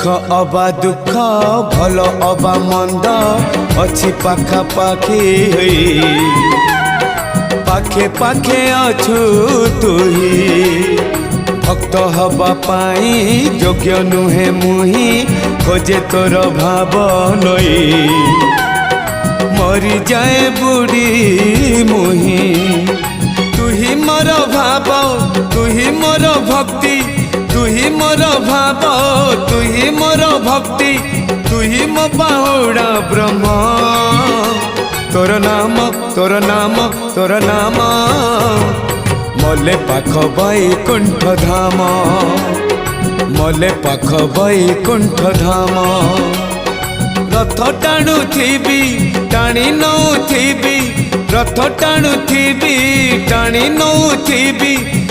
अबा दुख भल अबा मंद अच्छी पाखापाखी पाखे पाखे अछु तुही भक्त हवा पाई योग्य नुहे मुही खोजे तोर भाव नई मरी जाए बुढ़ी मुही तुही मोर भाव तुही मोर भक्ति तुही मोर भाव तुही मोर भक्ति तुही मो बाहुड़ा ब्रह्म तोर नाम तोर नाम तोर नाम मले पाख बैकुंठ धाम मले पाख बैकुंठ धाम रथ टाणु थी टाणी नौ थी रथ टाणु थी टाणी नौ थी